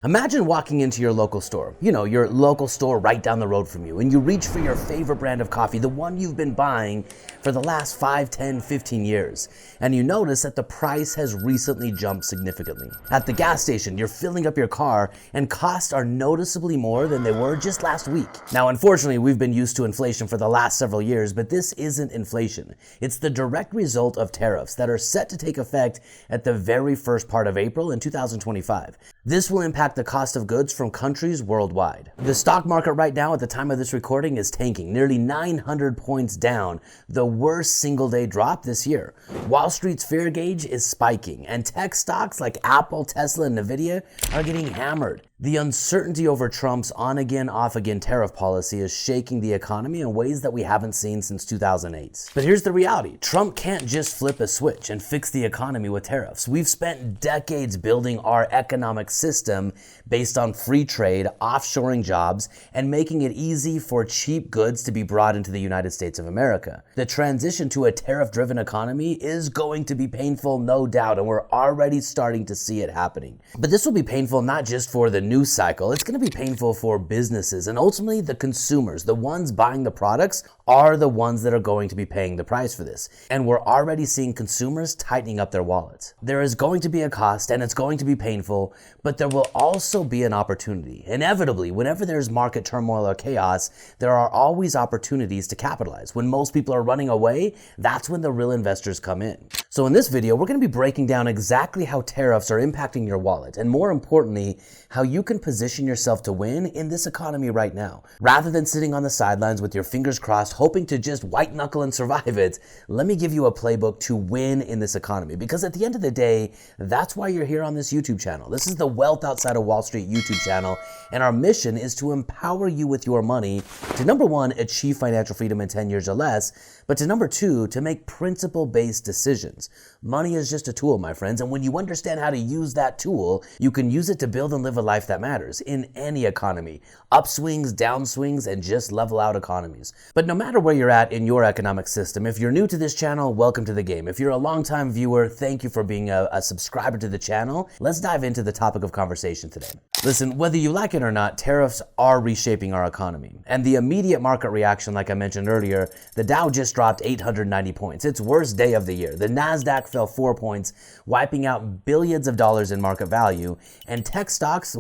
Imagine walking into your local store, your local store right down the road from you, and you reach for your favorite brand of coffee, the one you've been buying for the last 5, 10, 15 years, and you notice that the price has recently jumped significantly. At the gas station, you're filling up your car, and costs are noticeably more than they were just last week. Now, unfortunately, we've been used to inflation for the last several years, but this isn't inflation. It's the direct result of tariffs that are set to take effect at the very first part of April in 2025. This will impact the cost of goods from countries worldwide. The stock market right now at the time of this recording is tanking, nearly 900 points down, the worst single-day drop this year. Wall Street's fear gauge is spiking, and tech stocks like Apple, Tesla, and Nvidia are getting hammered. The uncertainty over Trump's on-again, off-again tariff policy is shaking the economy in ways that we haven't seen since 2008. But here's the reality. Trump can't just flip a switch and fix the economy with tariffs. We've spent decades building our economic system based on free trade, offshoring jobs, and making it easy for cheap goods to be brought into the United States of America. The transition to a tariff-driven economy is going to be painful, no doubt, and we're already starting to see it happening. But this will be painful not just for the news cycle, it's going to be painful for businesses, and ultimately the consumers, the ones buying the products, are the ones that are going to be paying the price for this. And we're already seeing consumers tightening up their wallets. There is going to be a cost, and it's going to be painful, but there will also be an opportunity. Inevitably, whenever there's market turmoil or chaos, there are always opportunities to capitalize. When most people are running away, that's when the real investors come in. So in this video, we're going to be breaking down exactly how tariffs are impacting your wallet, and more importantly, how you can position yourself to win in this economy right now. Rather than sitting on the sidelines with your fingers crossed, hoping to just white knuckle and survive it, let me give you a playbook to win in this economy. Because at the end of the day, that's why you're here on this YouTube channel. This is the Wealth Outside of Wall Street YouTube channel, and our mission is to empower you with your money to, number one, achieve financial freedom in 10 years or less, but to number two, to make principle-based decisions. Money is just a tool, my friends, and when you understand how to use that tool, you can use it to build and live a life that matters in any economy. Upswings, downswings, and just level out economies. But no matter where you're at in your economic system, if you're new to this channel, welcome to the game. If you're a longtime viewer, thank you for being a subscriber to the channel. Let's dive into the topic of conversation today. Listen, whether you like it or not, tariffs are reshaping our economy. And the immediate market reaction, like I mentioned earlier, the Dow just dropped 890 points. Its worst day of the year. The NASDAQ fell 4 points, wiping out billions of dollars in market value. And tech stocks,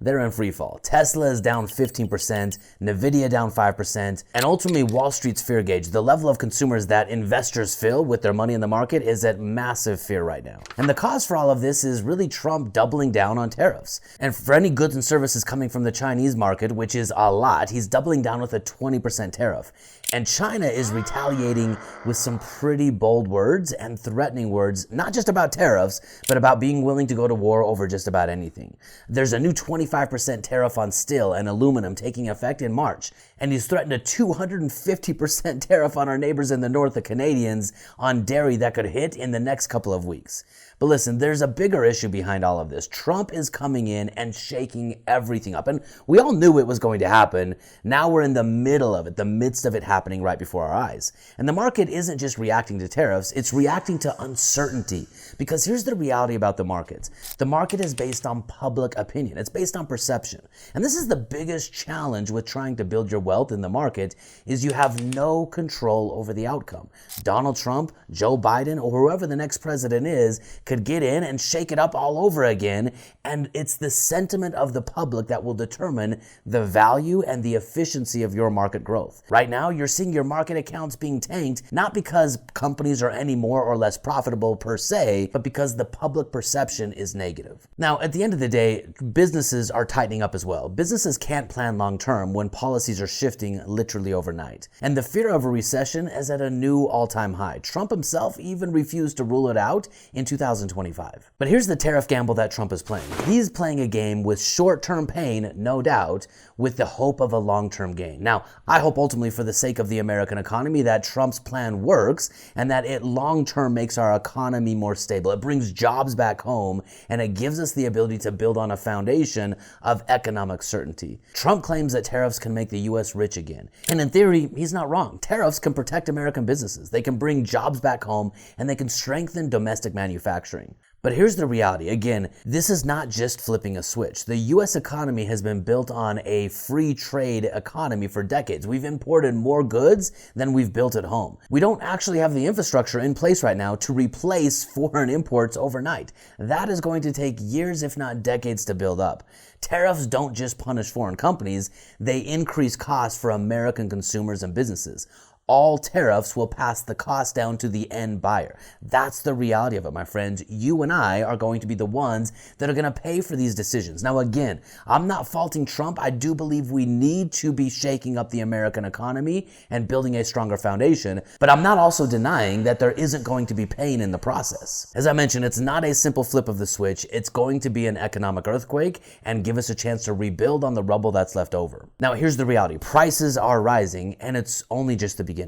they're in free fall. Tesla is down 15%, Nvidia down 5%, and ultimately Wall Street's fear gauge, the level of consumers that investors feel with their money in the market, is at massive fear right now. And the cause for all of this is really Trump doubling down on tariffs. And for any goods and services coming from the Chinese market, which is a lot, he's doubling down with a 20% tariff. And China is retaliating with some pretty bold words and threatening words, not just about tariffs, but about being willing to go to war over just about anything. There's a new 25% tariff on steel and aluminum taking effect in March, and he's threatened a 250% tariff on our neighbors in the north, the Canadians, on dairy that could hit in the next couple of weeks. But listen, there's a bigger issue behind all of this. Trump is coming in and shaking everything up. And we all knew it was going to happen. Now we're in the middle of it, the midst of it happening right before our eyes. And the market isn't just reacting to tariffs, it's reacting to uncertainty. Because here's the reality about the markets. The market is based on public opinion. It's based on perception. And this is the biggest challenge with trying to build your wealth in the market, is you have no control over the outcome. Donald Trump, Joe Biden, or whoever the next president is, could get in and shake it up all over again, and it's the sentiment of the public that will determine the value and the efficiency of your market growth. Right now, you're seeing your market accounts being tanked, not because companies are any more or less profitable per se, but because the public perception is negative. Now, at the end of the day, businesses are tightening up as well. Businesses can't plan long term when policies are shifting literally overnight. And the fear of a recession is at a new all-time high. Trump himself even refused to rule it out in 2025. But here's the tariff gamble that Trump is playing. He's playing a game with short-term pain, no doubt, with the hope of a long-term gain. Now, I hope ultimately for the sake of the American economy that Trump's plan works and that it long-term makes our economy more stable. It brings jobs back home and it gives us the ability to build on a foundation of economic certainty. Trump claims that tariffs can make the U.S. rich again. And in theory, he's not wrong. Tariffs can protect American businesses. They can bring jobs back home and they can strengthen domestic manufacturing. But here's the reality. Again, this is not just flipping a switch. The US economy has been built on a free trade economy for decades. We've imported more goods than we've built at home. We don't actually have the infrastructure in place right now to replace foreign imports overnight. That is going to take years, if not decades, to build up. Tariffs don't just punish foreign companies, they increase costs for American consumers and businesses. All tariffs will pass the cost down to the end buyer. That's the reality of it, my friends. You and I are going to be the ones that are going to pay for these decisions. Now, again, I'm not faulting Trump. I do believe we need to be shaking up the American economy and building a stronger foundation, but I'm not also denying that there isn't going to be pain in the process. As I mentioned, it's not a simple flip of the switch. It's going to be an economic earthquake and give us a chance to rebuild on the rubble that's left over. Now, here's the reality. Prices are rising, and it's only just the beginning.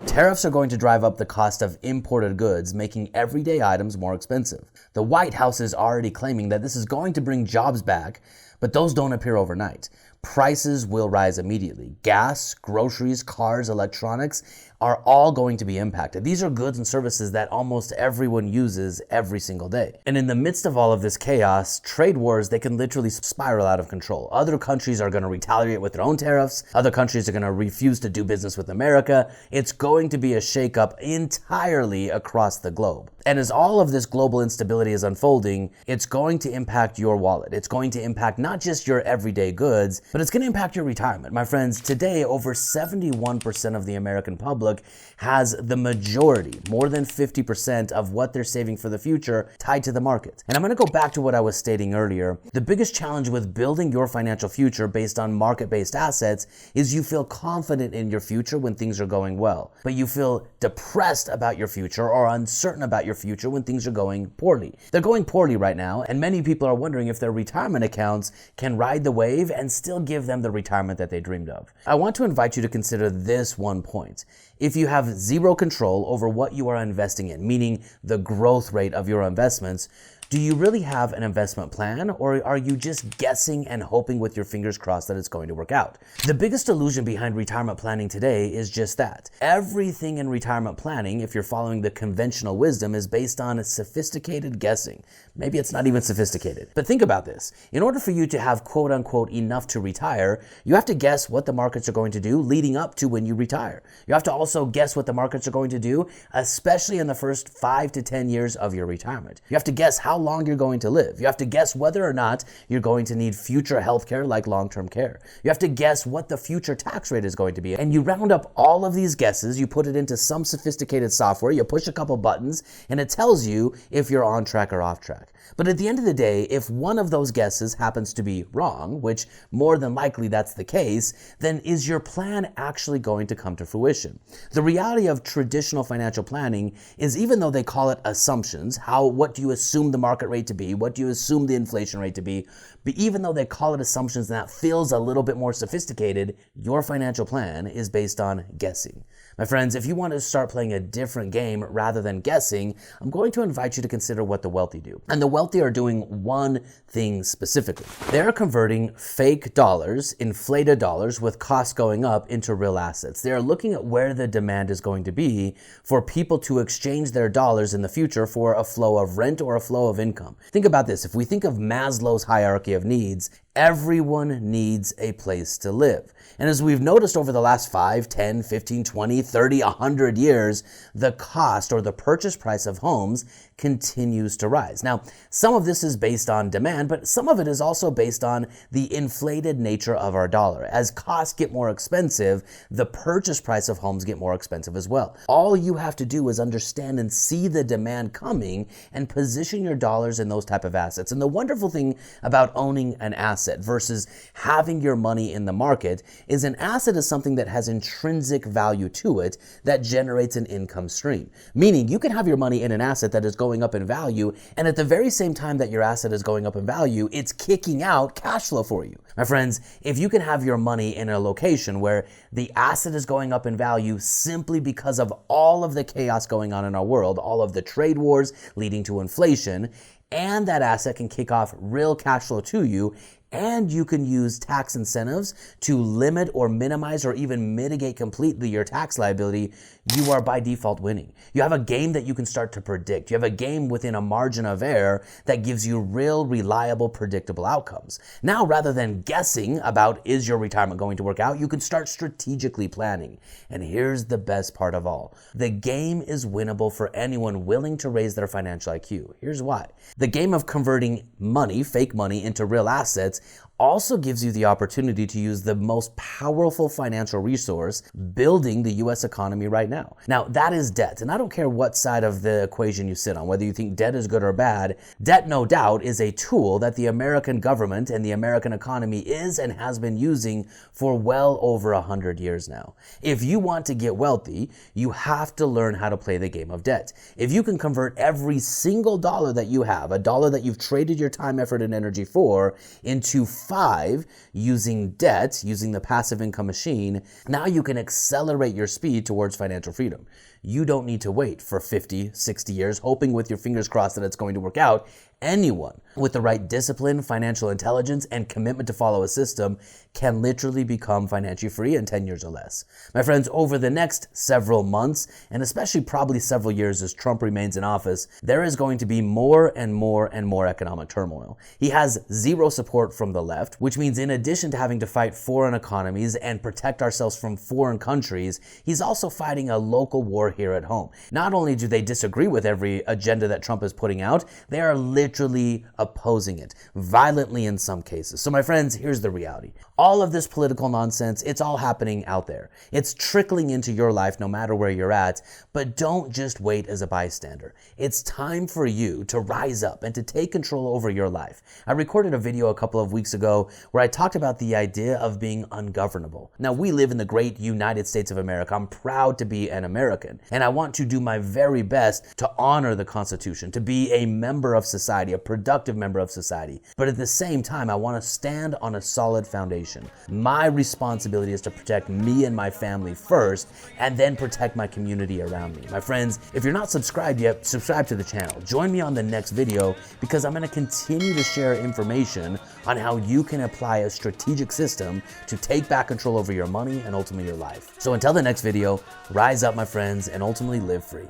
Tariffs are going to drive up the cost of imported goods, making everyday items more expensive. The White House is already claiming that this is going to bring jobs back, but those don't appear overnight. Prices will rise immediately. Gas, groceries, cars, electronics are all going to be impacted. These are goods and services that almost everyone uses every single day. And in the midst of all of this chaos, trade wars, they can literally spiral out of control. Other countries are going to retaliate with their own tariffs. Other countries are going to refuse to do business with America. It's going to be a shakeup entirely across the globe. And as all of this global instability is unfolding, it's going to impact your wallet. It's going to impact not just your everyday goods, but it's going to impact your retirement. My friends, today, over 71% of the American public has the majority, more than 50% of what they're saving for the future tied to the market. And I'm going to go back to what I was stating earlier. The biggest challenge with building your financial future based on market-based assets is you feel confident in your future when things are going well, but you feel depressed about your future or uncertain about your future when things are going poorly. They're going poorly right now, and many people are wondering if their retirement accounts can ride the wave and still give them the retirement that they dreamed of. I want to invite you to consider this one point. If you have zero control over what you are investing in, meaning the growth rate of your investments, do you really have an investment plan, or are you just guessing and hoping with your fingers crossed that it's going to work out? The biggest illusion behind retirement planning today is just that. Everything in retirement planning, if you're following the conventional wisdom, is based on sophisticated guessing. Maybe it's not even sophisticated. But think about this. In order for you to have quote unquote enough to retire, you have to guess what the markets are going to do leading up to when you retire. You have to also guess what the markets are going to do, especially in the first 5 to 10 years of your retirement. You have to guess how long you're going to live. You have to guess whether or not you're going to need future healthcare like long-term care. You have to guess what the future tax rate is going to be. And you round up all of these guesses, you put it into some sophisticated software, you push a couple buttons, and it tells you if you're on track or off track. But at the end of the day, if one of those guesses happens to be wrong, which more than likely that's the case, then is your plan actually going to come to fruition? The reality of traditional financial planning is, even though they call it assumptions, what do you assume the market rate to be? What do you assume the inflation rate to be? But even though they call it assumptions and that feels a little bit more sophisticated, your financial plan is based on guessing. My friends, if you want to start playing a different game rather than guessing, I'm going to invite you to consider what the wealthy do. And the wealthy are doing one thing specifically. They're converting fake dollars, inflated dollars with costs going up, into real assets. They're looking at where the demand is going to be for people to exchange their dollars in the future for a flow of rent or a flow of income. Think about this. If we think of Maslow's hierarchy of needs, everyone needs a place to live. And as we've noticed over the last 5, 10, 15, 20, 30, 100 years, the cost or the purchase price of homes continues to rise. Now, some of this is based on demand, but some of it is also based on the inflated nature of our dollar. As costs get more expensive, the purchase price of homes get more expensive as well. All you have to do is understand and see the demand coming and position your dollars in those type of assets. And the wonderful thing about owning an asset versus having your money in the market is an asset is something that has intrinsic value to it that generates an income stream. Meaning you can have your money in an asset that is going up in value, and at the very same time that your asset is going up in value, it's kicking out cash flow for you. My friends, if you can have your money in a location where the asset is going up in value simply because of all of the chaos going on in our world, all of the trade wars leading to inflation, and that asset can kick off real cash flow to you, and you can use tax incentives to limit or minimize or even mitigate completely your tax liability, you are by default winning. You have a game that you can start to predict. You have a game within a margin of error that gives you real, reliable, predictable outcomes. Now, rather than guessing about is your retirement going to work out, you can start strategically planning. And here's the best part of all. The game is winnable for anyone willing to raise their financial IQ. Here's why. The game of converting money, fake money, into real assets also gives you the opportunity to use the most powerful financial resource building the US economy right now. Now, that is debt. And I don't care what side of the equation you sit on, whether you think debt is good or bad. Debt, no doubt, is a tool that the American government and the American economy is and has been using for well over 100 years now. If you want to get wealthy, you have to learn how to play the game of debt. If you can convert every single dollar that you have, a dollar that you've traded your time, effort, and energy for, into 5 using debt, using the passive income machine, now you can accelerate your speed towards financial freedom. You don't need to wait for 50, 60 years, hoping with your fingers crossed that it's going to work out. Anyone with the right discipline, financial intelligence, and commitment to follow a system can literally become financially free in 10 years or less. My friends, over the next several months, and especially probably several years as Trump remains in office, there is going to be more and more and more economic turmoil. He has zero support from the left, which means in addition to having to fight foreign economies and protect ourselves from foreign countries, he's also fighting a local war here at home. Not only do they disagree with every agenda that Trump is putting out, they are literally opposing it, violently in some cases. So my friends, here's the reality. All of this political nonsense, it's all happening out there. It's trickling into your life no matter where you're at, but don't just wait as a bystander. It's time for you to rise up and to take control over your life. I recorded a video a couple of weeks ago where I talked about the idea of being ungovernable. Now, we live in the great United States of America. I'm proud to be an American, and I want to do my very best to honor the Constitution, to be a member of society, a productive member of society. But at the same time, I want to stand on a solid foundation. My responsibility is to protect me and my family first, and then protect my community around me. My friends, if you're not subscribed yet, subscribe to the channel. Join me on the next video because I'm going to continue to share information on how you can apply a strategic system to take back control over your money and ultimately your life. So until the next video, rise up, my friends, and ultimately live free.